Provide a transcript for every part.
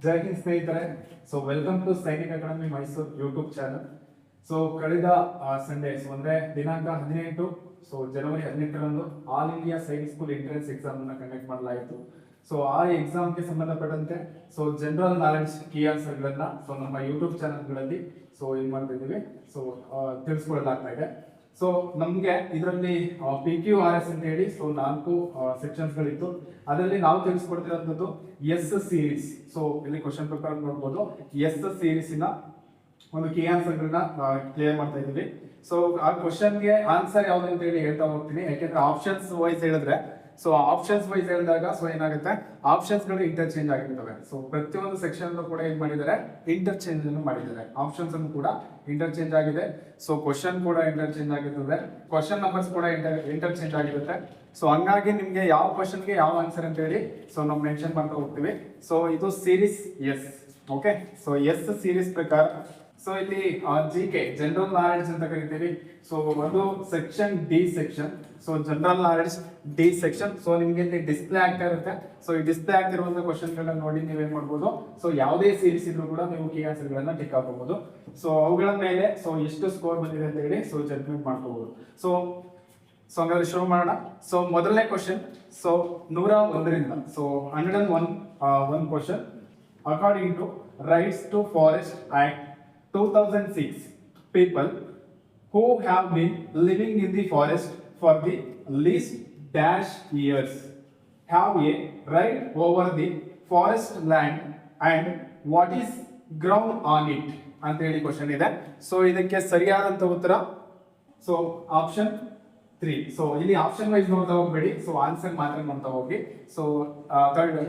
ಜೈ ಹಿಂದ್ ಸ್ನೇಹಿತರೆ. So welcome to Sainik academy Mysuru YouTube channel. So ಕಳೆದ ಸಂಡೇ ಅಂದ್ರೆ ದಿನಾಂಕ 18 ಜನವರಿ 18ರಂದು all India Sainik school entrance exam ಅನ್ನ ಕಂಡಕ್ಟ್ ಮಾಡಲಾಯಿತು. ಸೊ ಆ ಎಕ್ಸಾಮ್ಗೆ ಸಂಬಂಧಪಟ್ಟಂತೆ ಜನರಲ್ ನಾಲೆಡ್ಜ್ ಕೀ ಆನ್ಸರ್ ಗಳನ್ನ ನಮ್ಮ ಯೂಟ್ಯೂಬ್ ಚಾನಲ್ಗಳಲ್ಲಿ ಏನ್ ಮಾಡ್ತಾ ಇದೀವಿ, ತಿಳಿಸ್ಕೊಡಲಾಗ್ತಾ ಇದೆ. ಸೊ ನಮ್ಗೆ ಇದರಲ್ಲಿ PQRS ಅಂತ ಹೇಳಿ 4 ಸೆಕ್ಷನ್ಸ್ ಗಳಿತ್ತು. ಅದರಲ್ಲಿ ನಾವು ತಿಳಿಸ್ಕೊಡ್ತಿರೋಂಥದ್ದು ಎಸ್ ಸೀರೀಸ್. ಸೊ ಇಲ್ಲಿ ಕ್ವಶನ್ ಪೇಪರ್ ನೋಡ್ಬೋದು, ಎಸ್ ಸೀರೀಸಿನ ಒಂದು ಕೀ ಆನ್ಸರ್ ಗಳನ್ನ ಕ್ಲಿಯರ್ ಮಾಡ್ತಾ ಇದೀವಿ. ಸೊ ಆ ಕ್ವಶನ್ಗೆ ಆನ್ಸರ್ ಯಾವ್ದು ಅಂತ ಹೇಳಿ ಹೇಳ್ತಾ ಹೋಗ್ತೀನಿ. ಯಾಕೆಂದ್ರೆ ಆಪ್ಷನ್ಸ್ ವೈಸ್ ಹೇಳಿದ್ರೆ, ಆಪ್ಷನ್ಸ್ ವೈಸ್ ಹೇಳಿದಾಗ ಏನಾಗುತ್ತೆ, ಆಪ್ಷನ್ಸ್ ಗಳು ಇಂಟರ್ಚೇಂಜ್ ಆಗಿರ್ತವೆ. ಸೊ ಪ್ರತಿಯೊಂದು ಸೆಕ್ಷನ್ ಕೂಡ ಏನ್ ಮಾಡಿದ್ದಾರೆ, ಇಂಟರ್ಚೇಂಜ್ ಅನ್ನು ಮಾಡಿದ್ದಾರೆ. ಆಪ್ಷನ್ಸ್ ಅನ್ನು ಕೂಡ ಇಂಟರ್ಚೇಂಜ್ ಆಗಿದೆ. ಸೊ ಕ್ವಶನ್ ಕೂಡ ಇಂಟರ್ಚೇಂಜ್ ಆಗಿರ್ತದೆ, ಕ್ವಶನ್ ನಂಬರ್ಸ್ ಕೂಡ ಇಂಟರ್ಚೇಂಜ್ ಆಗಿರುತ್ತೆ. ಸೊ ಹಂಗಾಗಿ ನಿಮ್ಗೆ ಯಾವ ಕ್ವಶನ್ಗೆ ಯಾವ ಆನ್ಸರ್ ಅಂತ ಹೇಳಿ ನಾವು ಮೆನ್ಷನ್ ಮಾಡ್ತಾ ಹೋಗ್ತೀವಿ. ಸೊ ಇದು series S. Okay, so S series ಪ್ರಕಾರ ಇಲ್ಲಿ GK ಜನರಲ್ ನಾಲೆಡ್ಜ್ ಅಂತ ಕರಿತೀವಿ. ಸೊ ಒಂದು section D section. So general knowledge D section. So ನಿಮ್ಗೆ ಇಲ್ಲಿ ಡಿಸ್ಪ್ಲೇ ಆಗ್ತಾ ಇರುತ್ತೆ. ಸೊ ಈ ಡಿಸ್ಪ್ಲೇ ಆಗ್ತಿರುವಂತ ಕ್ವಶನ್ ಗಳನ್ನ ನೋಡಿ ನೀವೇನ್ ಮಾಡ್ಬೋದು, ಯಾವುದೇ ಸೀರೀಸ್ ಇದ್ರೂ ಕೂಡ ನೀವು ಕೀ ಆನ್ಸರ್ ಗಳನ್ನ ಟಿಕ್ ಹಾಕಬಹುದು. ಸೊ ಅವುಗಳ ಮೇಲೆ ಎಷ್ಟು ಸ್ಕೋರ್ ಬಂದಿದೆ ಅಂತ ಹೇಳಿ ಜಡ್ಜ್ಮೆಂಟ್ ಮಾಡ್ಕೋಬಹುದು. ಸೊ ಹಂಗಾದ್ರೆ ಶುರು ಮಾಡೋಣ. ಸೊ ಮೊದಲನೇ ಕ್ವಶನ್ 101ರಿಂದ 101 question. According to rights to forest act 2006, people who have been living in the forest for the least dash years have a right over the forest land and what is ground on it ಅಂತ ಹೇಳಿ question ಇದೆ. So ಇದಕ್ಕೆ ಸರಿಯಾದಂತ ಉತ್ತರ option 3. So ಇಲ್ಲಿ option wise ನೋಡ್ತಾ ಹೋಗ್ಬೇಡಿ, answer ಮಾತ್ರ ನೋಡ್ತಾ ಹೋಗಿ.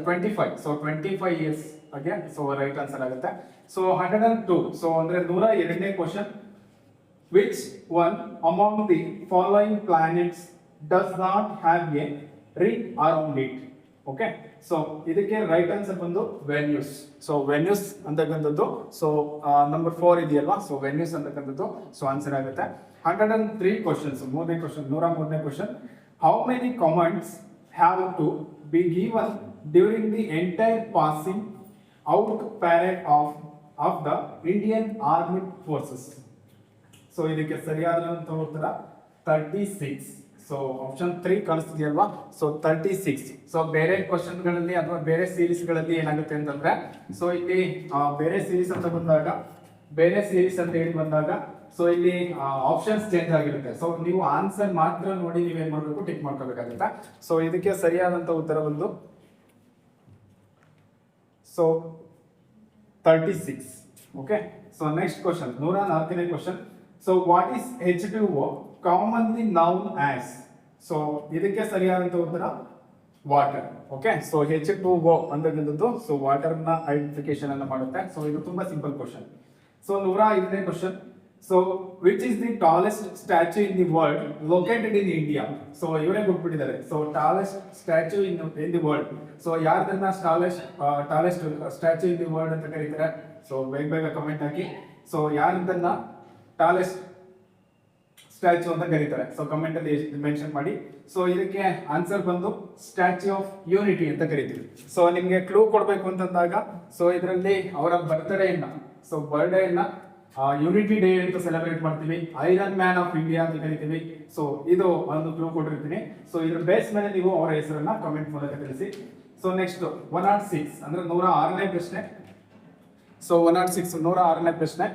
25 ಇಯರ್ಸ್ ಬಗ್ಗೆ ರೈಟ್ ಆನ್ಸರ್ ಆಗುತ್ತೆ. 102 ಅಂದ್ರೆ 102ನೇ question. Which one among the following planets does not have a ring around it? Okay, so ಇದಕ್ಕೆ ರೈಟ್ ಆನ್ಸರ್ ಬಂದು ವೆನ್ಯೂಸ್. ವೆನ್ಯೂಸ್ ಅಂತಕ್ಕಂಥದ್ದು ನಂಬರ್ 4 ಇದೆಯಲ್ವಾ, ವೆನ್ಯೂಸ್ ಅಂತಕ್ಕಂಥದ್ದು ಆನ್ಸರ್ ಆಗುತ್ತೆ. 103 ಕ್ವಶನ್ಸ್. 103ನೇ question. How many commands have to be given during the entire passing out parade of the Indian army forces? So ಇದಕ್ಕೆ ಸರಿಯಾದಂತ ಉತ್ತರ 36. ಆಪ್ಷನ್ 3 ಕಾಣಿಸ್ತಿದೆಯಲ್ವಾ, 36. ಬೇರೆ ಕ್ವಶನ್ ಗಳಲ್ಲಿ ಅಥವಾ ಬೇರೆ ಸೀರೀಸ್ ಗಳಲ್ಲಿ ಏನಾಗುತ್ತೆ ಅಂತಂದ್ರೆ, ಇಲ್ಲಿ ಬೇರೆ ಸೀರೀಸ್ ಅಂತ ಹೇಳಿ ಬಂದಾಗ ಇಲ್ಲಿ ಆಪ್ಷನ್ಸ್ ಚೇಂಜ್ ಆಗಿರುತ್ತೆ. ನೀವು ಆನ್ಸರ್ ಮಾತ್ರ ನೋಡಿ ನೀವೇನ್ ಮಾಡ್ಬೇಕು, ಟಿಕ್ ಮಾಡ್ಕೋಬೇಕಾಗುತ್ತೆ. ಇದಕ್ಕೆ ಸರಿಯಾದಂತ ಉತ್ತರ ಬಂದು 36. ಓಕೆ, ನೆಕ್ಸ್ಟ್ ಕ್ವಶನ್ 104ನೇ question. What is H2O commonly known as? ಇದಕ್ಕೆ ಸರಿಯಾದಂತ ಉತ್ತರ ವಾಟರ್. ಓಕೆ, H2O ಅಂತಕ್ಕಂಥದ್ದು ವಾಟರ್ ನ ಐಡೆಂಟಿಫಿಕೇಶನ್ ಅನ್ನ ಮಾಡುತ್ತೆ. ಇದು ತುಂಬಾ ಸಿಂಪಲ್ ಕ್ವಶನ್. 105ನೇ question. Which is the tallest statue in the world located in India? ಇವರೇ ಕೊಟ್ಬಿಟ್ಟಿದ್ದಾರೆ. Tallest statue in the world. ಯಾರ್ದನ್ನ tallest statue in the world ಅಂತ ಕರೀತಾರೆ? ಬೇಗ ಕಮೆಂಟ್ ಹಾಕಿ. ಯಾರ್ದನ್ನ ಟಾಲೆಸ್ಟ್ ಸ್ಟ್ಯಾಚ್ಯೂ ಅಂತ ಕರೀತಾರೆ? ಕಮೆಂಟ್ ಅಲ್ಲಿ ಮೆನ್ಷನ್ ಮಾಡಿ. ಇದಕ್ಕೆ ಆನ್ಸರ್ ಬಂದು ಸ್ಟ್ಯಾಚ್ಯೂ ಆಫ್ ಯೂನಿಟಿ ಅಂತ ಕರಿತೀವಿ. ನಿಮ್ಗೆ ಕ್ಲೂ ಕೊಡ್ಬೇಕು ಅಂತಂದಾಗ ಇದರಲ್ಲಿ ಅವರ ಬರ್ತ್ಡೇ ಇನ್ನ ಯೂನಿಟಿ ಡೇ ಅಂತ ಸೆಲೆಬ್ರೇಟ್ ಮಾಡ್ತೀವಿ. ಐರನ್ ಮ್ಯಾನ್ ಆಫ್ ಇಂಡಿಯಾ ಅಂತ ಕರಿತೀವಿ. ಇದು ಒಂದು ಕ್ಲೂ ಕೊಟ್ಟಿರ್ತೀನಿ. ಇದ್ರ ಬೇಸ್ ಮೇಲೆ ನೀವು ಅವರ ಹೆಸರನ್ನ ಕಮೆಂಟ್ ಮೂಲಕ ತಿಳಿಸಿ. ನೆಕ್ಸ್ಟ್ 106 ಅಂದ್ರೆ 106ನೇ ಪ್ರಶ್ನೆ. 106ನೇ ಪ್ರಶ್ನೆ.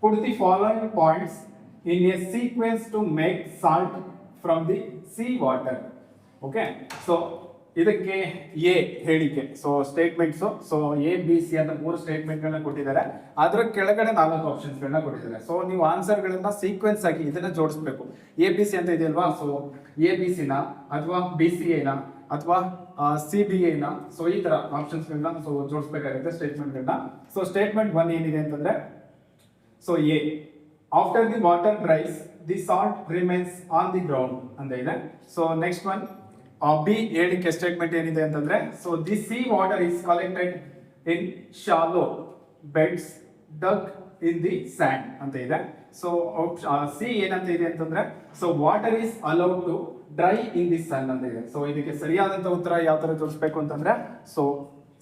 Put the following points in a sequence to make salt from the sea water. Okay, ಇದಕ್ಕೆ ಎ ಹೇಳಿಕೆ. ಸ್ಟೇಟ್ಮೆಂಟ್ಸ್ ABC ಅಂತ 3 ಸ್ಟೇಟ್ಮೆಂಟ್ ಗಳನ್ನ ಕೊಟ್ಟಿದ್ದಾರೆ. ಅದರ ಕೆಳಗಡೆ 4 ಆಪ್ಷನ್ಸ್ ಗಳನ್ನ ಕೊಟ್ಟಿದ್ದಾರೆ. ನೀವು ಆನ್ಸರ್ ಗಳನ್ನ ಸೀಕ್ವೆನ್ಸ್ ಆಗಿ ಇದನ್ನ ಜೋಡಿಸಬೇಕು. ABC ಅಂತ ಇದೆಯಲ್ವಾ, ABC ನ ಅಥವಾ BCA ನ ಅಥವಾ CBA ನ ಈ ತರ ಆಪ್ಷನ್ಸ್ ಗಳನ್ನ ಜೋಡಿಸಬೇಕಾಗುತ್ತೆ ಸ್ಟೇಟ್ಮೆಂಟ್ ಗಳನ್ನ. ಸ್ಟೇಟ್ಮೆಂಟ್ 1 ಏನಿದೆ ಅಂತಂದ್ರೆ, A after the water dries the salt remains on the ground ಅಂತ ಇದೆ. ನೆಕ್ಸ್ಟ್ ಒನ್ ಬಿ ಹೇಳಿಕೆ ಸ್ಟೇಟ್ಮೆಂಟ್ ಏನಿದೆ ಅಂತಂದ್ರೆ, the sea water is collected in shallow beds dug in the sand ಅಂತ ಇದೆ. ಸಿ ಏನಂತ ಇದೆ ಅಂತಂದ್ರೆ, water is allowed to dry in the sun ಅಂತ ಇದೆ. ಇದಕ್ಕೆ ಸರಿಯಾದಂತ ಉತ್ತರ ಯಾವ ತರ ತೋರಿಸಬೇಕು ಅಂತಂದ್ರೆ,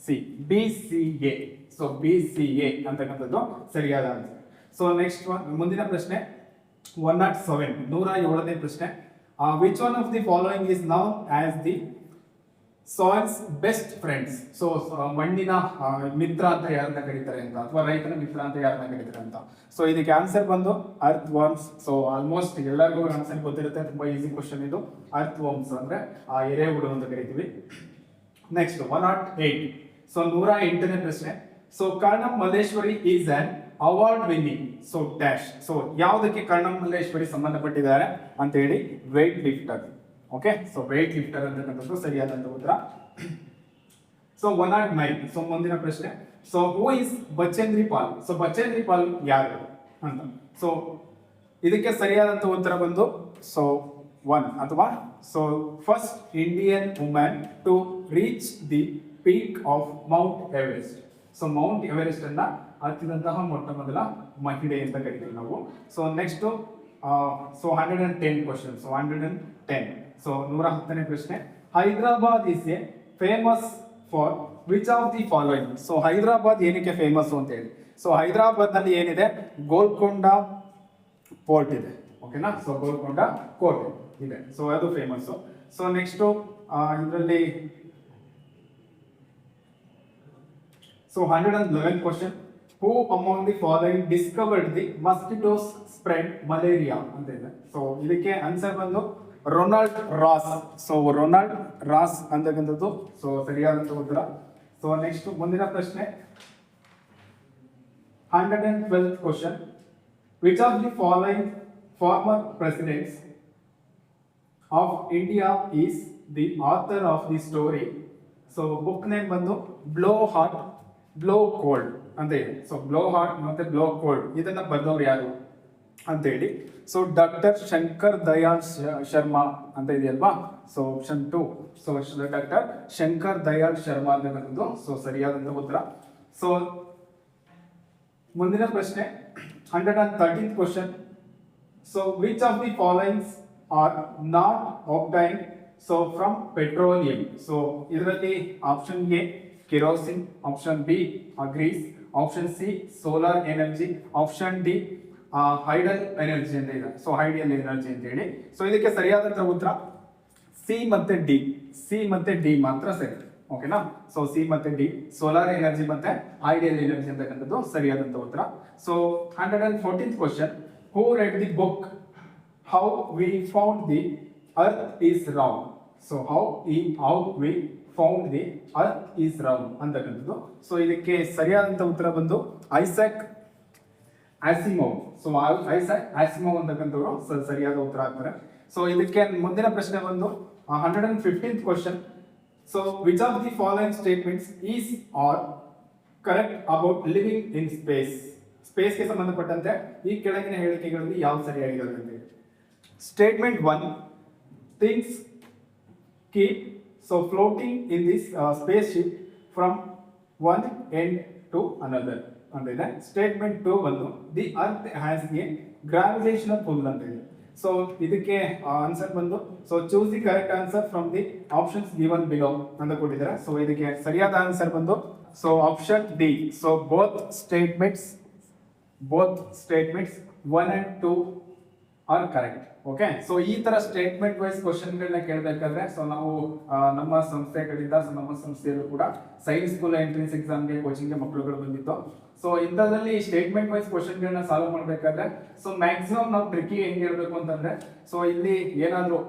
C B C A. So B C A ಅಂತಕ್ಕಂಥದ್ದು ಸರಿಯಾದ ಆನ್ಸರ್. ಸೊ ನೆಕ್ಸ್ಟ್ ಮುಂದಿನ ಪ್ರಶ್ನೆ 107 107ನೇ ಪ್ರಶ್ನೆ. Which one of the following is known as the soils best friends. So ಮಣ್ಣಿನ ಮಿತ್ರ ಅಂತ ಯಾರನ್ನ ಕರೀತಾರೆ ಅಂತ, ಅಥವಾ ರೈತನ ಮಿತ್ರ ಅಂತ ಯಾರನ್ನ ಕರೀತಾರೆ ಅಂತ. ಸೊ ಇದಕ್ಕೆ ಆನ್ಸರ್ ಬಂದು ಅರ್ತ್ ವರ್ಮ್ಸ್. ಸೊ ಆಲ್ಮೋಸ್ಟ್ ಎಲ್ಲರಿಗೂ ಆನ್ಸರ್ ಗೊತ್ತಿರುತ್ತೆ, ತುಂಬಾ ಈಸಿ ಕ್ವಶನ್ ಇದು. ಅರ್ತ್ ವರ್ಮ್ಸ್ ಅಂದ್ರೆ ಆ ಎರೆಹುಳು ಅಂತ ಕರಿತೀವಿ. ನೆಕ್ಸ್ಟ್ 108. ಸೊ 108ನೇ ಪ್ರಶ್ನೆ. So Karnam Malleswari is an award winning so dash. So ಯಾವುದಕ್ಕೆ ಕರ್ಣಂ ಮಲ್ಲೇಶ್ವರಿ ಸಂಬಂಧಪಟ್ಟಿದ್ದಾರೆ ಅಂತ ಹೇಳಿ, weightlifter. Okay, so weightlifter ಅಂತಕ್ಕಂಥದ್ದು ಸರಿಯಾದಂತ ಉತ್ತರ. ಸೊ 109. ಸೊ ಮುಂದಿನ ಪ್ರಶ್ನೆ. So who is Bachendri Pal. So Bachendri Pal ಯಾರು ಅಂತ. ಸೊ ಇದಕ್ಕೆ ಸರಿಯಾದಂತ ಉತ್ತರ ಬಂದು ಸೊ 1 ಅಥವಾ so first Indian woman to reach the peak of Mount Everest. So Mount Everest ಅನ್ನ ಹತ್ತಿದಂತಹ ಮೊಟ್ಟ ಮೊದಲ ಮಹಿಳೆ ಅಂತ ಕರಿತೀವಿ ನಾವು. So next so 110 question. So 110. So 110ನೇ ಪ್ರಶ್ನೆ. Hyderabad is a famous for which of the following. So Hyderabad ಏನಕ್ಕೆ ಫೇಮಸ್ ಅಂತ ಹೇಳಿ. ಸೊ ಹೈದರಾಬಾದ್ ನಲ್ಲಿ ಏನಿದೆ, ಗೋಲ್ಕೊಂಡ ಪೋರ್ಟ್ ಇದೆ. ಓಕೆನಾ, ಸೊ ಗೋಲ್ಕೊಂಡ ಕೋಟೆ ಇದೆ. ಸೊ ಅದು ಫೇಮಸ್. ಸೊ ನೆಕ್ಸ್ಟ್ ಇದರಲ್ಲಿ so 111 question. Who among the following discovered the mosquitoes spread malaria ಅಂತ ಇದೆ. ಸೊ ಇದಕ್ಕೆ ಆನ್ಸರ್ ಬಂದು Ronald Ross. So Ronald Ross ಅಂತಕ್ಕಂಥದ್ದು ಸೊ ಸರಿಯಾದಂತ ಉತ್ತರ. ಸೊ ನೆಕ್ಸ್ಟ್ ಮುಂದಿನ ಪ್ರಶ್ನೆ 112th question. Which of the following former presidents of India is the author of the story. So book name ಬಂದು ಬ್ಲೋ ಹಾಟ್ ಬ್ಲೋ ಕೋಲ್ಡ್ ಅಂತ ಇದೆ. So blow hot ಮತ್ತೆ blow cold ಇದನ್ನ ಬರೆದವ್ರು ಯಾರು ಅಂತ ಹೇಳಿ. ಸೊ ಡಾಕ್ಟರ್ ಶಂಕರ್ ದಯಾಳ್ ಶರ್ಮಾ ಅಂತ ಇದೆಯಲ್ವಾ. So option 2. So doctor Shankar Dayal Sharma ಅಂತಕ್ಕಂಥದ್ದು ಸೊ ಸರಿಯಾದಂತ ಉತ್ತರ. ಸೊ ಮುಂದಿನ ಪ್ರಶ್ನೆ 113th question. So which of the followings are not obtained so from petroleum. So ಇದರಲ್ಲಿ option A kerosene, option B grease, option C solar energy, option D hydel energy ಅಂತ ಇದೆ. So hydel energy ಅಂತ ಹೇಳಿ. So ಇದಕ್ಕೆ ಸರಿಯಾದಂತ ಉತ್ತರ C ಮತ್ತೆ D. C ಮತ್ತೆ ಡಿ ಮಾತ್ರ ಸರಿ. ಓಕೆನಾ, ಸೊ ಸಿ ಮತ್ತೆ ಡಿ ಸೋಲಾರ್ ಎನರ್ಜಿ ಮತ್ತೆ ಹೈಡಲ್ ಎನರ್ಜಿ ಅಂತಕ್ಕಂಥದ್ದು ಸರಿಯಾದಂತ ಉತ್ತರ. So 114th question. Who read the book how we found the earth is round. So how we found the earth is round ಅಂತಕ್ಕಂಥದ್ದು. ಸೊ ಇದಕ್ಕೆ ಸರಿಯಾದಂತ ಉತ್ತರ ಬಂದು ಐಸಾಕ್ ಆಸಿಮೋವ್. ಸೊ ಐಸಾಕ್ ಆಸಿಮೋವ್ ಅಂತಕ್ಕಂಥವ್ರು ಸರಿಯಾದ ಉತ್ತರ ಆಗ್ತಾರೆ. ಸೊ ಇದಕ್ಕೆ ಮುಂದಿನ ಪ್ರಶ್ನೆ ಬಂದು 115th question. So which of the following statements is are correct about living in space. ಸ್ಪೇಸ್ಗೆ ಸಂಬಂಧಪಟ್ಟಂತೆ ಈ ಕೆಳಗಿನ ಹೇಳಿಕೆಗಳಲ್ಲಿ ಯಾವ್ದು ಸರಿಯಾಗಿರೋದು ಅಂತ ಹೇಳಿ. Statement 1, things keep so floating in this space ship from one end to another ಅಂತ ಇದೆ. ಸ್ಟೇಟ್ಮೆಂಟ್ 2 ಬಂದು the earth has a gravitational pull ಅಂತ ಇದೆ. ಸೊ ಇದಕ್ಕೆ ಆನ್ಸರ್ ಬಂದು so choose the correct answer from the options given below ಅಂತ ಕೊಟ್ಟಿದ್ದಾರೆ. So ಇದಕ್ಕೆ ಸರಿಯಾದ ಆನ್ಸರ್ ಬಂದು so option D. So both statements 1 and 2 are correct. Okay, so ಈ ತರ ಸ್ಟೇಟ್ಮೆಂಟ್ ವೈಸ್ ಕ್ವಶನ್ ಗಳನ್ನ ಕೇಳಬೇಕಾದ್ರೆ ಸೊ ನಾವು ನಮ್ಮ ಸಂಸ್ಥೆ ಕಡೆಯಿಂದ ನಮ್ಮ ಸಂಸ್ಥೆಯಲ್ಲೂ ಕೂಡ ಸೈನ್ಸ್ ಸ್ಕೂಲ್ ಎಂಟ್ರೆನ್ಸ್ ಎಕ್ಸಾಮ್ಗೆ ಕೋಚಿಂಗ್ಗೆ ಮಕ್ಕಳುಗಳು ಬಂದಿತ್ತು. ಸೊ ಇಂಥದ್ರಲ್ಲಿ ಸ್ಟೇಟ್ಮೆಂಟ್ ವೈಸ್ ಕ್ವಶನ್ ಗಳನ್ನ ಸಾಲ್ವ್ ಮಾಡಬೇಕಾದ್ರೆ ಸೊ ಮ್ಯಾಕ್ಸಿಮಮ್ ನಾವು ಟ್ರಿಕ್ಕಿ ಹೆಂಗೆ ಹೇಳ್ಬೇಕು ಅಂತಂದ್ರೆ ಸೊ ಇಲ್ಲಿ ಏನಾದ್ರು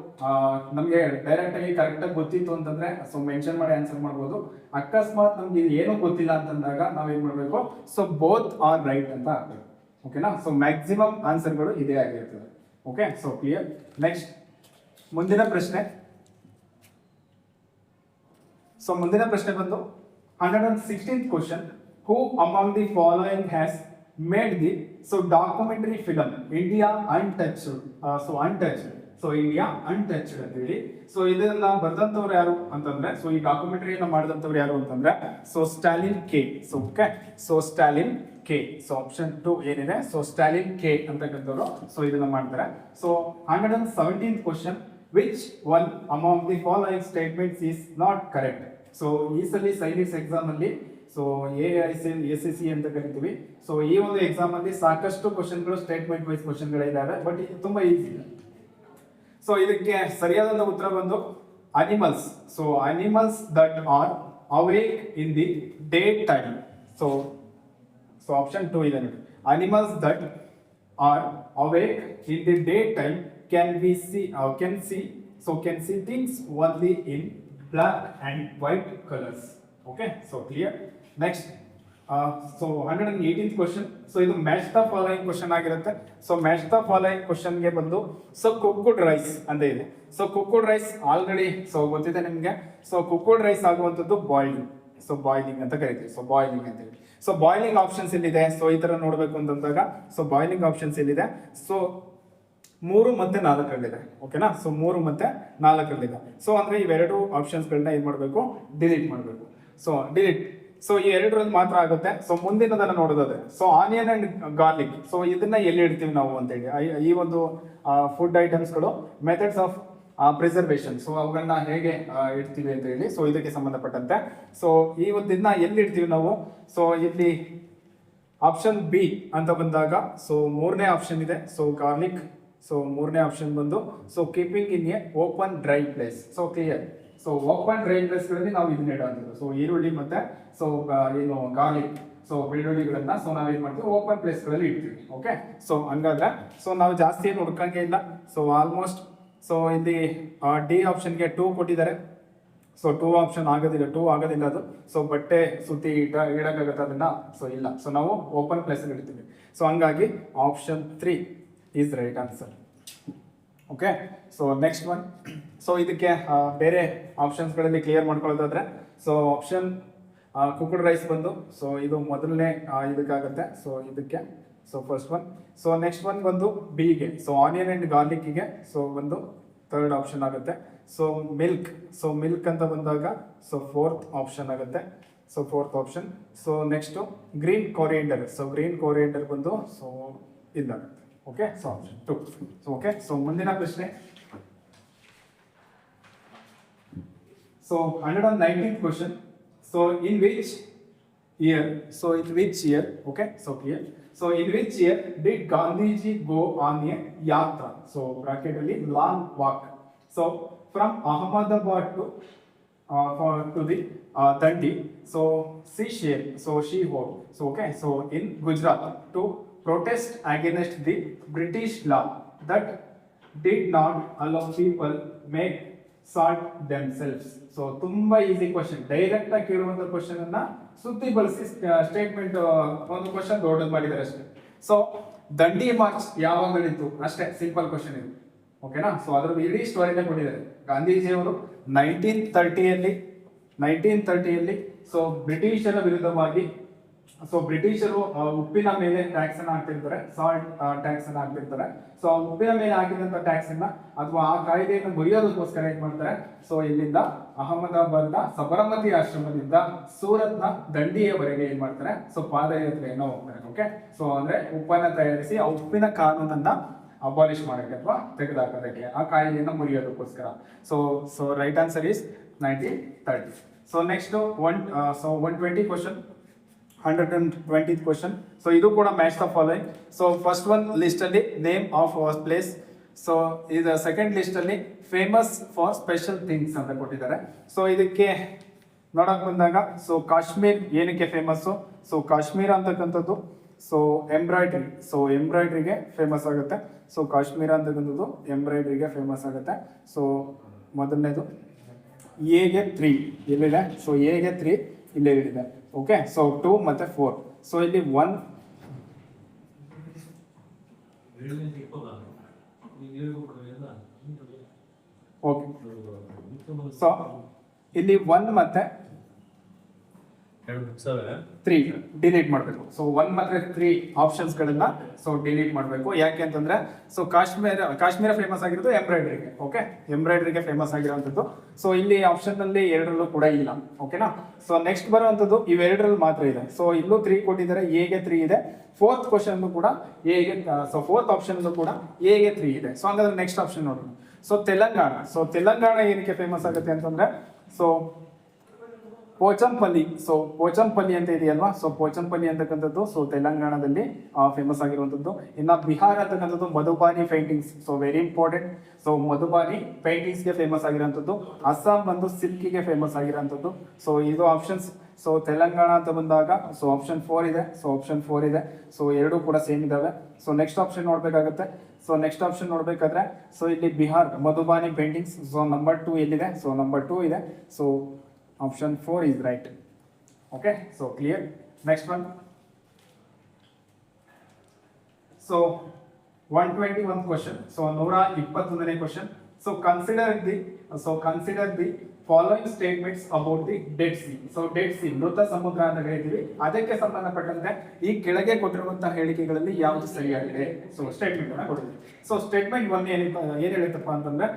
ನಮ್ಗೆ ಡೈರೆಕ್ಟ್ ಆಗಿ ಕರೆಕ್ಟ್ ಆಗಿ ಗೊತ್ತಿತ್ತು ಅಂತಂದ್ರೆ ಸೊ ಮೆನ್ಷನ್ ಮಾಡಿ ಆನ್ಸರ್ ಮಾಡ್ಬೋದು. ಅಕಸ್ಮಾತ್ ನಮ್ಗೆ ಇದು ಏನೂ ಗೊತ್ತಿಲ್ಲ ಅಂತಂದಾಗ ನಾವ್ ಏನ್ ಮಾಡ್ಬೇಕು, ಸೊ ಬೋತ್ ಆರ್ ರೈಟ್ ಅಂತ ಆಗ್ಬೇಕು. ಓಕೆನಾ, ಸೊ ಮ್ಯಾಕ್ಸಿಮಮ್ ಆನ್ಸರ್ಗಳು ಇದೇ ಆಗಿರ್ತದೆ. Okay, so clear. ನೆಕ್ಸ್ಟ್ ಮುಂದಿನ ಪ್ರಶ್ನೆ. ಸೊ ಮುಂದಿನ ಪ್ರಶ್ನೆ ಬಂದು 116th question. Who among the following has made the so documentary film India untouched. So untouched, so India untouched ಅಂತ ಹೇಳಿ. ಸೊ ಇದನ್ನ ಬರ್ದಂತವ್ರು ಯಾರು ಅಂತಂದ್ರೆ ಸೊ ಈ ಡಾಕ್ಯುಮೆಂಟರಿಯನ್ನ ಮಾಡಿದಂತವ್ರು ಯಾರು ಅಂತಂದ್ರೆ so Stalin K. So okay, so Stalin K. So option 2 ಏನಿದೆ ಸೊ ಸ್ಟಾಲಿನ್ ಕೆ ಅಂತಕ್ಕಂಥವ್ರು ಸೊ ಇದನ್ನ ಮಾಡ್ತಾರೆ. So 117th question. Which one among the following statements is not correct. So ಈ ಸಲ ಸೈನಿಕ್ಸ್ ಎಕ್ಸಾಮ್ ಅಲ್ಲಿ ಸೊ AICSC ಅಂತ ಕರಿತೀವಿ. ಸೊ ಈ ಒಂದು ಎಕ್ಸಾಮ್ ಅಲ್ಲಿ ಸಾಕಷ್ಟು ಕ್ವಶನ್ಗಳು ಸ್ಟೇಟ್ಮೆಂಟ್ ವೈಸ್ ಕ್ವಶನ್ಗಳಿದ್ದಾವೆ, ಬಟ್ ಇದು ತುಂಬಾ ಈಸಿ ಇದೆ. ಸೊ ಇದಕ್ಕೆ ಸರಿಯಾದ ಉತ್ತರ ಬಂದು animals. So animals that are awake in the day time. So option 2 ಇದೆ ನೋಡಿ. Animals that are awake in the day time can see things only in black and white colors. Okay, so clear. Next, so 118th question. So ಇದು match the following question ಆಗಿರುತ್ತೆ. So match the following question ಗೆ ಬಂದು so cooked rice ಅಂತ ಇದೆ. So cooked rice already so ಗೊತ್ತಿದೆ ನಿಮಗೆ. So cooked rice ಆಗುವಂತದ್ದು boiling. So boiling ಅಂತ ಕರಿತೀವಿ. ಸೊ ಬಾಯ್ಲಿಂಗ್ ಅಂತ ಹೇಳಿ. ಸೊ ಬಾಯ್ಲಿಂಗ್ ಆಪ್ಷನ್ಸ್ ಇಲ್ಲಿದೆ. ಸೊ ಈ ತರ ನೋಡ್ಬೇಕು ಅಂತಂದಾಗ ಸೊ ಬಾಯ್ಲಿಂಗ್ ಆಪ್ಷನ್ಸ್ ಇಲ್ಲಿದೆ. ಸೊ 3 ಮತ್ತು 4 ಓಕೆನಾ. ಸೊ 3 ಮತ್ತು 4 ಸೊ ಅಂದ್ರೆ ಇವೆರಡು ಆಪ್ಷನ್ಸ್ ಗಳನ್ನ ಏನ್ ಮಾಡಬೇಕು, ಡಿಲೀಟ್ ಮಾಡಬೇಕು. So delete. ಸೊ ಈ ಎರಡರಲ್ಲಿ ಮಾತ್ರ ಆಗುತ್ತೆ. ಸೊ ಮುಂದಿನದನ್ನ ನೋಡೋದಾದ್ರೆ so onion and garlic. So ಇದನ್ನ ಎಲ್ಲಿ ಇಡ್ತೀವಿ ನಾವು ಅಂತ ಹೇಳಿ ಈ ಒಂದು ಫುಡ್ ಐಟಮ್ಸ್ಗಳು ಮೆಥಡ್ಸ್ ಆಫ್ ಪ್ರಿಸರ್ವೇಷನ್. ಸೊ ಅವುಗಳನ್ನ ಹೇಗೆ ಇಡ್ತೀವಿ ಅಂತ ಹೇಳಿ ಸೊ ಇದಕ್ಕೆ ಸಂಬಂಧಪಟ್ಟಂತೆ ಸೊ ಈ ಒಂದು ಇದನ್ನ ಎಲ್ಲಿ ಇಡ್ತೀವಿ ನಾವು. ಸೊ ಇಲ್ಲಿ ಆಪ್ಷನ್ ಬಿ ಅಂತ ಬಂದಾಗ ಸೊ 3ನೇ ಆಪ್ಷನ್ ಇದೆ. So garlic. ಸೊ 3ನೇ ಆಪ್ಷನ್ ಬಂದು so keeping in a open dry place. So clear. So open dry place ಗಳಲ್ಲಿ ನಾವು ಇದನ್ನ ಇಡೋದು. ಸೊ ಈರುಳ್ಳಿ ಮತ್ತೆ ಸೊ ಏನು ಗಾರ್ಲಿಕ್ ಸೊ ಬೆಳ್ಳುಳ್ಳಿಗಳನ್ನ ಸೊ ನಾವ್ ಏನ್ ಮಾಡ್ತೀವಿ, ಓಪನ್ ಪ್ಲೇಸ್ ಗಳಲ್ಲಿ ಇಡ್ತೀವಿ. ಓಕೆ. ಸೊ ಹಂಗಾದ್ರೆ ಸೊ ನಾವು ಜಾಸ್ತಿ ಏನು ಹುಡ್ಕಂಗೆ ಇಲ್ಲ. ಸೊ ಆಲ್ಮೋಸ್ಟ್ ಸೊ ಇಲ್ಲಿ ಡಿ ಆಪ್ಷನ್ಗೆ 2 ಕೊಟ್ಟಿದ್ದಾರೆ. ಸೊ 2 ಆಪ್ಷನ್ ಆಗೋದಿಲ್ಲ, 2 ಆಗೋದಿಲ್ಲ ಅದು. ಸೊ ಬಟ್ಟೆ ಸುತ್ತಿ ಇಡಕ್ಕಾಗತ್ತೆ ಅದನ್ನ. ಸೊ ಇಲ್ಲ. ಸೊ ನಾವು ಓಪನ್ ಪ್ಲೇಸ್ ಅಲ್ಲಿ ಇಡ್ತೀವಿ. ಸೊ ಹಂಗಾಗಿ option 3 is right answer. Okay. So next one. So ಇದಕ್ಕೆ ಬೇರೆ ಆಪ್ಷನ್ಸ್ಗಳಲ್ಲಿ ಕ್ಲಿಯರ್ ಮಾಡ್ಕೊಳ್ಳೋದಾದ್ರೆ ಸೊ ಆಪ್ಷನ್ ಕುಕ್ಡ್ ರೈಸ್ ಬಂದು ಸೊ ಇದು ಮೊದಲನೇ ಇದಕ್ಕಾಗುತ್ತೆ. ಸೊ ಇದಕ್ಕೆ so first one. So next one ಬಂದು ಬಿಗೆ ಸೊ ಆನಿಯನ್ ಅಂಡ್ ಗಾರ್ಲಿಕ್ಕಿಗೆ ಸೊ ಒಂದು 3rd ಆಪ್ಷನ್ ಆಗುತ್ತೆ. So milk. ಸೊ ಮಿಲ್ಕ್ ಅಂತ ಬಂದಾಗ ಸೊ 4th ಆಪ್ಷನ್ ಆಗುತ್ತೆ. So 4th option. So next green coriander. So green coriander ಬಂದು ಸೊ ಇದಾಗುತ್ತೆ. Okay. So option 2. So okay. So ಮುಂದಿನ ಪ್ರಶ್ನೆ. So 119th question. So in which year. So in which year. Okay. So clear. So in which year did Gandhiji go on A ಯಾತ್ರಾ. So bracket ಅಲ್ಲಿ long walk. So from Ahmedabad to the Dandi. So Seashell. So She-Hole. So okay. So in Gujarat to protest against the British law that did not allow people make salt themselves. So ತುಂಬಾ easy question. Direct ಆಗಿ ಕೇಳುವಂತ question ಅನ್ನ ಸುತ್ತಿ ಬಳಸಿ statement ಒಂದು question ದೊಡ್ಡದು ಮಾಡಿದ್ದಾರೆ ಅಷ್ಟೇ. So ದಂಡಿ ಮಾರ್ಚ್ ಯಾವಾಗ ನಡೀತು ಅಷ್ಟೇ. ಸಿಂಪಲ್ ಕ್ವಶನ್ ಇದು. ಓಕೆನಾ. ಸೊ ಅದ್ರ ಇಡೀ ಸ್ಟೋರಿನ ಕೊಟ್ಟಿದ್ದಾರೆ. ಗಾಂಧೀಜಿಯವರು 1930ಯಲ್ಲಿ ಸೊ ಬ್ರಿಟಿಷರ ವಿರುದ್ಧವಾಗಿ ಸೊ ಬ್ರಿಟಿಷರು ಉಪ್ಪಿನ ಮೇಲೆ ಟ್ಯಾಕ್ಸ್ ಅನ್ನ ಹಾಕ್ತಿರ್ತಾರೆ. ಸಾಲ್ಟ್ ಟ್ಯಾಕ್ಸ್ ಅನ್ನ ಹಾಕ್ತಿರ್ತಾರೆ. ಸೊ ಉಪ್ಪಿನ ಮೇಲೆ ಹಾಕಿದಂತ ಟ್ಯಾಕ್ಸ್ ಅನ್ನ ಅಥವಾ ಆ ಕಾಯ್ದೆಯನ್ನು ಮುರಿಯೋದಕ್ಕೋಸ್ಕರ ಏನ್ ಮಾಡ್ತಾರೆ. ಸೊ ಇಲ್ಲಿಂದ ಅಹಮದಾಬಾದ್ನ ಸಬರಮತಿ ಆಶ್ರಮದಿಂದ ಸೂರತ್ನ ದಂಡಿಯವರೆಗೆ ಏನ್ ಮಾಡ್ತಾರೆ. ಸೊ ಪಾದಯಾತ್ರೆಯನ್ನು ಹೋಗ್ತಾರೆ. ಓಕೆ. ಸೊ ಅಂದ್ರೆ ಉಪ್ಪನ್ನ ತಯಾರಿಸಿ ಆ ಉಪ್ಪಿನ ಕಾನೂನನ್ನ ಅಬಾಲಿಷ್ ಮಾಡಕ್ಕೆ ಅಥವಾ ತೆಗೆದುಹಾಕೋದಕ್ಕೆ, ಆ ಕಾಯ್ದೆಯನ್ನು ಮುರಿಯೋದಕ್ಕೋಸ್ಕರ. So right answer is 1930. So next 120 question. 120th question. So ಇದು ಕೂಡ match the following. So first one list ಅಲ್ಲಿ ನೇಮ್ ಆಫ್ ಪ್ಲೇಸ್. ಸೊ ಇದು ಸೆಕೆಂಡ್ ಲಿಸ್ಟ್ ಅಲ್ಲಿ ಫೇಮಸ್ ಫಾರ್ ಸ್ಪೆಷಲ್ ಥಿಂಗ್ಸ್ ಅಂತ ಕೊಟ್ಟಿದ್ದಾರೆ. ಸೊ ಇದಕ್ಕೆ ನೋಡಕ್ ಬಂದಾಗ ಸೊ ಕಾಶ್ಮೀರ್ ಏನಕ್ಕೆ ಫೇಮಸ್ಸು. ಸೊ ಕಾಶ್ಮೀರ ಅಂತಕ್ಕಂಥದ್ದು ಸೊ ಎಂಬ್ರಾಯ್ಡ್ರಿ. ಸೊ ಎಂಬ್ರಾಯ್ಡ್ರಿಗೆ ಫೇಮಸ್ ಆಗುತ್ತೆ. ಸೊ ಕಾಶ್ಮೀರ ಅಂತಕ್ಕಂಥದ್ದು ಎಂಬ್ರಾಯ್ಡ್ರಿಗೆ ಫೇಮಸ್ ಆಗುತ್ತೆ. ಸೊ ಮೊದಲನೇದು ಎಗೆ 3 ಎಲ್ಲಿದೆ. ಸೊ ಎಗೆ 3 ಇಲ್ಲೇ ಇದೆ. ಓಕೆ. ಸೊ 2 ಮತ್ತೆ 4. ಸೊ ಇಲ್ಲಿ 1 ಓಕೆ. ಸೊ ಇಲ್ಲಿ 1 ಮತ್ತೆ 3 ಡಿಲೀಟ್ ಮಾಡಬೇಕು. ಸೊ 1 ಮತ್ತೆ 3 ಆಪ್ಷನ್ಸ್ ಗಳನ್ನ ಸೊ ಡಿಲೀಟ್ ಮಾಡಬೇಕು. ಯಾಕೆ ಅಂತಂದ್ರೆ ಸೊ ಕಾಶ್ಮೀರ ಫೇಮಸ್ ಆಗಿರೋದು ಎಂಬ್ರಾಯ್ಡ್ರಿಗೆ. ಓಕೆ. ಎಂಬ್ರಾಯ್ಡ್ರಿಗೆ ಫೇಮಸ್ ಆಗಿರುವಂತದ್ದು. ಸೊ ಇಲ್ಲಿ ಆಪ್ಷನ್ ಅಲ್ಲಿ 2ರಲ್ಲೂ ಕೂಡ ಇಲ್ಲ. ಓಕೆನಾ. ಸೊ ನೆಕ್ಸ್ಟ್ ಬರುವಂತದ್ದು ಇವೆರಡರಲ್ಲಿ ಮಾತ್ರ ಇದೆ. ಸೊ ಇಲ್ಲೂ 3 ಕೊಟ್ಟಿದ್ದಾರೆ. ಎಗೆ 3 ಇದೆ. 4th ಕ್ವಶನ್ ಕೂಡ ಎಗೆ ಸೊ 4th ಆಪ್ಷನ್ ಕೂಡ ಎಗೆ 3 ಇದೆ. ಸೊ ಹಂಗಾದ್ರೆ ನೆಕ್ಸ್ಟ್ ಆಪ್ಷನ್ ನೋಡೋಣ. ಸೊ ತೆಲಂಗಾಣ. ಸೊ ತೆಲಂಗಾಣ ಏನಕ್ಕೆ ಫೇಮಸ್ ಆಗುತ್ತೆ ಅಂತಂದ್ರೆ ಸೊ ಪೋಚಂಪಲ್ಲಿ. ಸೊ ಪೋಚಂಪಲ್ಲಿ ಅಂತ ಇದೆಯಲ್ವಾ, ಸೊ ಪೋಚಂಪಲ್ಲಿ ಅಂತಕ್ಕಂಥದ್ದು ಸೊ ತೆಲಂಗಾಣದಲ್ಲಿ ಫೇಮಸ್ ಆಗಿರುವಂಥದ್ದು. ಇನ್ನು ಬಿಹಾರ್ ಅಂತಕ್ಕಂಥದ್ದು Madhubani paintings, so very important. So Madhubani ಪೇಂಟಿಂಗ್ಸ್ಗೆ ಫೇಮಸ್ ಆಗಿರೋಂಥದ್ದು. ಅಸ್ಸಾಂ ಬಂದು ಸಿಲ್ಕಿಗೆ ಫೇಮಸ್ ಆಗಿರೋಂಥದ್ದು. ಸೊ ಇದು ಆಪ್ಷನ್ಸ್. ಸೊ ತೆಲಂಗಾಣ ಅಂತ ಬಂದಾಗ ಸೊ ಆಪ್ಷನ್ 4 ಇದೆ. ಸೊ ಆಪ್ಷನ್ 4 ಇದೆ. ಸೊ ಎರಡೂ ಕೂಡ ಸೇಮ್ ಇದಾವೆ. ಸೊ ನೆಕ್ಸ್ಟ್ ಆಪ್ಷನ್ ನೋಡ್ಬೇಕಾಗುತ್ತೆ. ಸೊ ನೆಕ್ಸ್ಟ್ ಆಪ್ಷನ್ ನೋಡ್ಬೇಕಾದ್ರೆ ಸೊ ಇಲ್ಲಿ Bihar Madhubani paintings. So number 2 ಎಲ್ಲಿದೆ? ಸೊ ನಂಬರ್ 2 ಇದೆ. So option 4 is right. Okay, so clear. Next one. So 121 question. So 121ನೇ question. So consider the following statements about the Dead Sea. So Dead Sea ಮೃತ ಸಮುದ್ರ ಅಂತ ಹೇಳ್ತೀವಿ. ಅದಕ್ಕೆ ಸಂಬಂಧಪಟ್ಟಂತೆ ಈ ಕೆಳಗೆ ಕೊಟ್ಟಿರುವಂತಹ ಹೇಳಿಕೆಗಳಲ್ಲಿ ಯಾವುದು ಸರಿಯಾಗಿದೆ? ಸೊ ಸ್ಟೇಟ್ಮೆಂಟ್ ಅನ್ನು ಕೊಟ್ಟಿದ್ದೀವಿ. ಸೊ ಸ್ಟೇಟ್ಮೆಂಟ್ 1 ಏನ್ ಹೇಳುತ್ತಪ್ಪ ಅಂತಂದ್ರೆ,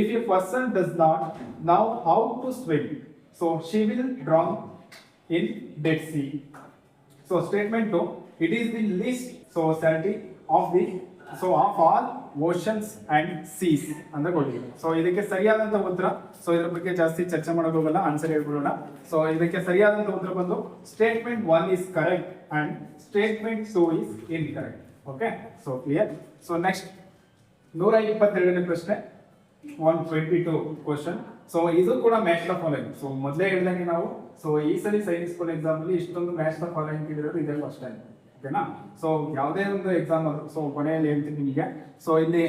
if a person does not know how to swim, so she will drown in Dead Sea. So statement 2, it is the least salty of all oceans and seas ಅಂತ ಕೊಟ್ಟಿದ್ದೀವಿ. So ಇದಕ್ಕೆ ಸರಿಯಾದಂತ ಉತ್ತರ, so ಇದ್ರ ಬಗ್ಗೆ ಜಾಸ್ತಿ ಚರ್ಚೆ ಮಾಡೋಕೆ ಹೋಗಲ್ಲ, ಆನ್ಸರ್ ಹೇಳ್ಬಿಡೋಣ. ಸೊ ಇದಕ್ಕೆ ಸರಿಯಾದಂತ ಉತ್ತರ ಬಂದು statement 1 is correct and statement 2 is incorrect. Okay, so clear. So next 122ನೇ ಪ್ರಶ್ನೆ, 122 ಕ್ವಶನ್. ಸೊ ಇದು ಕೂಡ ಮ್ಯಾಚ್ ದ ಫಾಲೋಯಿಂಗ್. ಸೊ ಮೊದಲೇ ಹೇಳಿದಂಗೆ ನಾವು ಸೊ ಈ ಸಲ ಸೈನ್ಸ್ ಸ್ಕೂಲ್ ಎಕ್ಸಾಮ್ ಅಲ್ಲಿ ಇಷ್ಟೊಂದು ಮ್ಯಾಚ್ ದ ಫಾಲೋಯಿಂಗ್ ಇರೋದು ಇದೇ ಫಸ್ಟ್ ಟೈಮ್. ಓಕೆನಾ? ಸೊ ಯಾವುದೇ ಒಂದು ಎಕ್ಸಾಮ್ ಅದು ಸೊ ಕೊನೆಯಲ್ಲಿ ಹೇಳ್ತೀನಿ ನಿಮಗೆ. ಸೊ ಇಲ್ಲಿ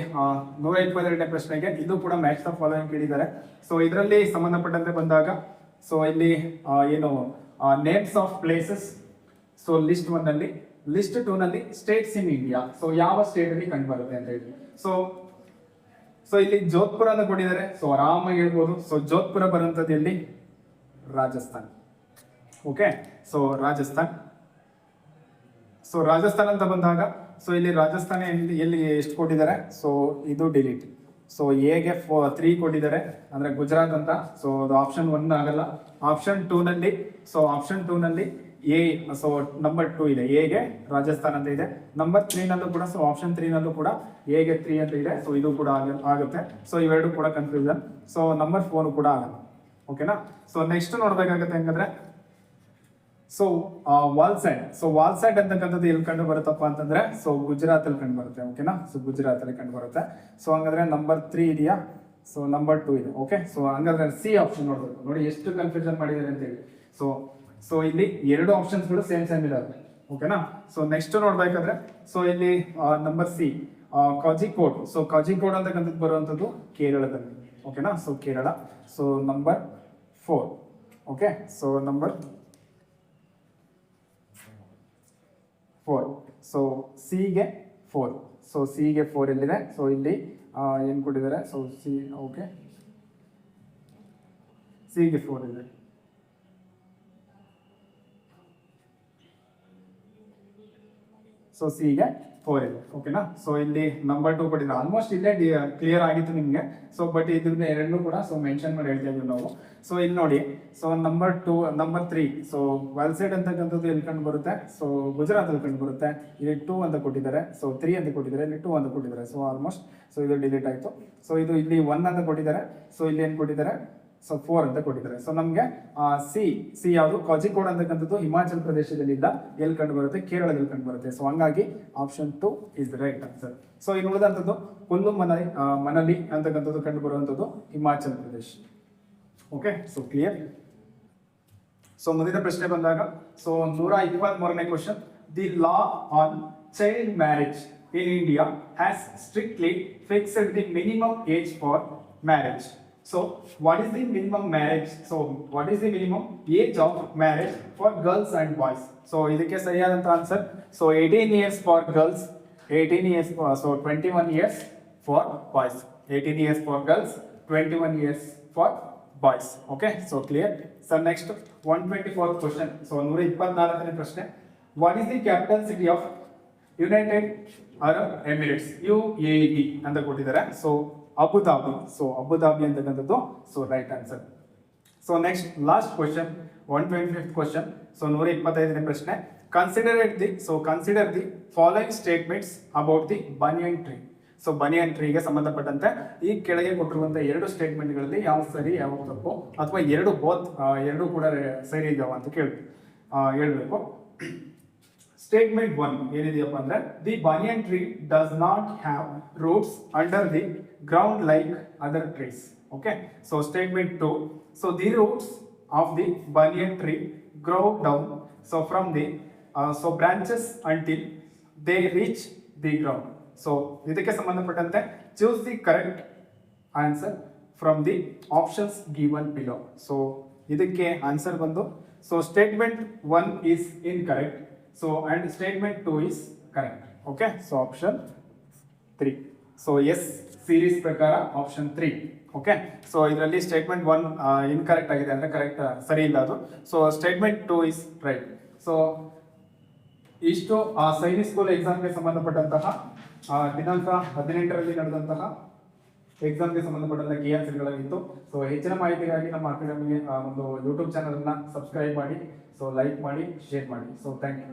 122ನೇ ಪ್ರಶ್ನೆಗೆ ಇದು ಕೂಡ ಮ್ಯಾಚ್ ದ ಫಾಲೋಯಿಂಗ್ ಕೇಳಿದ್ದಾರೆ. ಸೊ ಇದರಲ್ಲಿ ಸಂಬಂಧಪಟ್ಟಂತೆ ಬಂದಾಗ ಸೊ ಇಲ್ಲಿ ಏನು names of places. So list 1 ನಲ್ಲಿ, ಲಿಸ್ಟ್ 2 ನಲ್ಲಿ ಸ್ಟೇಟ್ಸ್ ಇನ್ ಇಂಡಿಯಾ. ಸೊ ಯಾವ ಸ್ಟೇಟ್ ಅಲ್ಲಿ ಕಂಡು ಬರುತ್ತೆ ಅಂತ ಹೇಳಿ. ಸೊ ಇಲ್ಲಿ ಜೋಧ್ಪುರ ಅಂತ ಕೊಟ್ಟಿದ್ದಾರೆ. ಸೊ ಆರಾಮಾಗಿ ಹೇಳ್ಬೋದು. ಸೊ ಜೋಧ್ಪುರ ಬರುವಂತದ್ದು ಎಲ್ಲಿ? Rajasthan. Okay, so Rajasthan. So Rajasthan ಅಂತ ಬಂದಾಗ ಸೊ ಇಲ್ಲಿ ರಾಜಸ್ಥಾನ ಎಲ್ಲಿ ಎಷ್ಟು ಕೊಟ್ಟಿದ್ದಾರೆ? ಸೊ ಇದು ಡಿಲೀಟ್. ಸೊ ಎಗೆ 3 ಕೊಟ್ಟಿದ್ದಾರೆ, ಅಂದ್ರೆ ಗುಜರಾತ್ ಅಂತ. ಸೊ ಅದು ಆಪ್ಷನ್ 1 ಆಗಲ್ಲ. ಆಪ್ಷನ್ 2 ನಲ್ಲಿ, ಸೊ ಆಪ್ಷನ್ 2 ನಲ್ಲಿ ಎ, ಸೊ ನಂಬರ್ 2 ಇದೆ, ಎಗೆ ರಾಜಸ್ಥಾನ್ ಅಂತ ಇದೆ. ನಂಬರ್ 3 ನಲ್ಲೂ ಕೂಡ, ಸೊ ಆಪ್ಷನ್ 3 ನಲ್ಲೂ ಕೂಡ ಎಗೆ 3 ಅಂತ ಇದೆ. ಸೊ ಇದು ಕೂಡ ಆಗುತ್ತೆ. ಸೊ ಇವೆರಡು ಕೂಡ ಕನ್ಫ್ಯೂಷನ್. ಸೊ ನಂಬರ್ 4 ಕೂಡ ಆಗಲ್ಲ. ಓಕೆನಾ? ಸೊ ನೆಕ್ಸ್ಟ್ ನೋಡ್ಬೇಕಾಗತ್ತೆ ಹೆಂಗಂದ್ರೆ ಸೊ ವಾಲ್ಸೈಡ್. ಸೊ ವಾಲ್ಸೈಡ್ ಅಂತಕ್ಕಂಥದ್ದು ಎಲ್ಲಿ ಕಂಡು ಬರುತ್ತಪ್ಪ ಅಂತಂದ್ರೆ ಸೊ ಗುಜರಾತ್ ಅಲ್ಲಿ ಕಂಡು ಬರುತ್ತೆ. ಓಕೆನಾ? ಸೊ ಗುಜರಾತ್ ಅಲ್ಲಿ ಕಂಡು ಬರುತ್ತೆ. ಸೊ ಹಂಗಾದ್ರೆ ನಂಬರ್ 3 ಇದೆಯಾ? ಸೊ ನಂಬರ್ 2 ಇದೆ. ಓಕೆ, ಸೊ ಹಂಗಾದ್ರೆ ಸಿ ಆಪ್ಷನ್ ನೋಡ್ಬೇಕು. ನೋಡಿ ಎಷ್ಟು ಕನ್ಫ್ಯೂಷನ್ ಮಾಡಿದ್ದಾರೆ ಅಂತ ಹೇಳಿ. ಸೊ ಇಲ್ಲಿ ಎರಡು ಆಪ್ಷನ್ಸ್ ಗಳು ಸೇಮ್ ಇದಾವೆ. ಓಕೆನಾ? ಸೊ ನೆಕ್ಸ್ಟ್ ನೋಡ್ಬೇಕಾದ್ರೆ ಸೊ ಇಲ್ಲಿ ನಂಬರ್ ಸಿ ಕಾಜಿಕೋಡ್. ಸೊ ಕಾಜಿಕೋಡ್ ಅಂತಕ್ಕಂಥದ್ದು ಬರುವಂಥದ್ದು ಕೇರಳದಲ್ಲಿ. ಓಕೆನಾ? So Kerala. So number 4. Okay, so number 4. So ಸಿಗೆ 4. ಸೊ ಸಿಗೆ 4 ಎಲ್ಲಿದೆ? ಸೊ ಇಲ್ಲಿ ಏನು ಕೊಟ್ಟಿದ್ದಾರೆ? So C. ಓಕೆ, ಸಿಗೆ 4 ಇದೆ. ಸೊ ಸಿಗೆ 4 ಇದೆ. ಓಕೆನಾ? ಸೊ ಇಲ್ಲಿ ನಂಬರ್ 2 ಕೊಟ್ಟಿದ್ದಾರೆ. ಆಲ್ಮೋಸ್ಟ್ ಇಲ್ಲೇ ಕ್ಲಿಯರ್ ಆಗಿತ್ತು ನಿಮಗೆ. ಸೊ ಬಟ್ ಇದನ್ನ ಎರಡನ್ನೂ ಕೂಡ ಸೊ ಮೆನ್ಷನ್ ಮಾಡಿ ಹೇಳ್ತಾ ಇದ್ದೀವಿ ನಾವು. ಸೊ ಇಲ್ಲಿ ನೋಡಿ, ಸೊ ನಂಬರ್ 2, ನಂಬರ್ 3. ಸೊ ವಾಲ್ಸೈಡ್ ಅಂತಕ್ಕಂಥದ್ದು ಎಲ್ಲಿ ಕಂಡು ಬರುತ್ತೆ? ಸೊ ಗುಜರಾತ್ ಅಲ್ಲಿ ಕಂಡು ಬರುತ್ತೆ. ಇಲ್ಲಿ 2 ಅಂತ ಕೊಟ್ಟಿದ್ದಾರೆ. ಸೊ 3 ಅಂತ ಕೊಟ್ಟಿದ್ದಾರೆ, ಇಲ್ಲಿ 2 ಅಂತ ಕೊಟ್ಟಿದ್ದಾರೆ. ಸೊ ಆಲ್ಮೋಸ್ಟ್ ಸೊ ಇದು ಡಿಲೀಟ್ ಆಯ್ತು. ಸೊ ಇದು ಇಲ್ಲಿ 1 ಅಂತ ಕೊಟ್ಟಿದ್ದಾರೆ. ಸೊ ಇಲ್ಲಿ ಏನು ಕೊಟ್ಟಿದ್ದಾರೆ? ಸೊ 4 ಅಂತ ಕೊಟ್ಟಿದ್ದಾರೆ. ಸೊ ನಮಗೆ ಸಿ ಯಾವುದು? ಕಾಜಿಕೋಡ್ ಅಂತಕ್ಕಂಥದ್ದು ಹಿಮಾಚಲ್ ಪ್ರದೇಶದಲ್ಲಿ ಇಲ್ಲ, ಎಲ್ಲಿ ಕಂಡು ಬರುತ್ತೆ? ಕೇರಳದಲ್ಲಿ ಕಂಡು ಬರುತ್ತೆ. ಸೊ ಹಂಗಾಗಿ option 2 is right answer. So ಇನ್ನು ಉಳಿದಂಥದ್ದು ಕುಲ್ಲು ಮನಲಿ ಅಂತಕ್ಕಂಥದ್ದು ಕಂಡು ಬರುವಂಥದ್ದು Himachal Pradesh. Okay, so clear. So ಮುಂದಿನ ಪ್ರಶ್ನೆ ಬಂದಾಗ ಸೊ 123ನೇ question, the law on child marriage in India has strictly fixed the minimum age for marriage. So what is the minimum marriage? So what is the minimum age of marriage for girls and boys? So ಇದಕ್ಕೆ ಸರಿಯಾದಂತ answer so 18 years for girls, 18 years for, so 21 years for boys. 18 years for girls, 21 years for boys. Okay, so clear. So next 124th question. So 124ನೇ ಪ್ರಶ್ನೆ, what is the capital city of United Arab Emirates? UAE ಅಂತ ಕೊಟ್ಟಿದ್ದಾರೆ. So Abu Dhabi. So Abu Dhabi ಅಂತಕ್ಕಂಥದ್ದು so right answer. So next last question 125th question. So 125ನೇ ಪ್ರಶ್ನೆ, consider the following statements about the banyan tree. So banyan ಟ್ರೀಗೆ ಸಂಬಂಧಪಟ್ಟಂತೆ ಈ ಕೆಳಗೆ ಕೊಟ್ಟಿರುವಂತ ಎರಡು ಸ್ಟೇಟ್ಮೆಂಟ್ಗಳಲ್ಲಿ ಯಾವ ಸರಿ ಯಾವ ತಪ್ಪು ಅಥವಾ ಎರಡು ಕೂಡ ಸರಿ ಇದಾವ ಅಂತ ಹೇಳ್ಬೇಕು. ಸ್ಟೇಟ್ಮೆಂಟ್ 1 ಏನಿದೆಯಪ್ಪ ಅಂದ್ರೆ the banyan tree does not have roots under the ground like other trees. Okay, so statement 2, so the roots of the banyan tree grow down so from the so branches until they reach the ground. So ಇದಕ್ಕೆ ಸಂಬಂಧಪಟ್ಟಂತೆ choose the correct answer from the options given below. So ಇದಕ್ಕೆ answer ಬಂದು so statement 1 is incorrect, so and statement 2 is correct. Okay, so option 3. So S series ಪ್ರಕಾರ option 3. Okay, so ಇದರಲ್ಲಿ statement 1 incorrect ಆಗಿದೆ ಅಂದ್ರೆ correct ಸರಿ ಇಲ್ಲ ಅದು. So statement 2 is right. So ಇಷ್ಟು ಸೈನಿಕ್ ಸ್ಕೂಲ್ ಎಕ್ಸಾಮ್ಗೆ ಸಂಬಂಧಪಟ್ಟಂತಹ ದಿನಾಂಕ 18ರಲ್ಲಿ ನಡೆದಂತಹ ಎಕ್ಸಾಮ್ಗೆ ಸಂಬಂಧಪಟ್ಟಂತಹ ಕೀ ಆನ್ಸರ್ಗಳಾಗಿತ್ತು. ಸೊ ಹೆಚ್ಚಿನ ಮಾಹಿತಿಗಾಗಿ ನಮ್ಮ ಅಕಾಡೆಮಿಗೆ ಒಂದು ಯೂಟ್ಯೂಬ್ ಚಾನಲ್ ಅನ್ನ ಸಬ್ಸ್ಕ್ರೈಬ್ ಮಾಡಿ, ಸೊ ಲೈಕ್ ಮಾಡಿ, ಶೇರ್ ಮಾಡಿ. So thank you.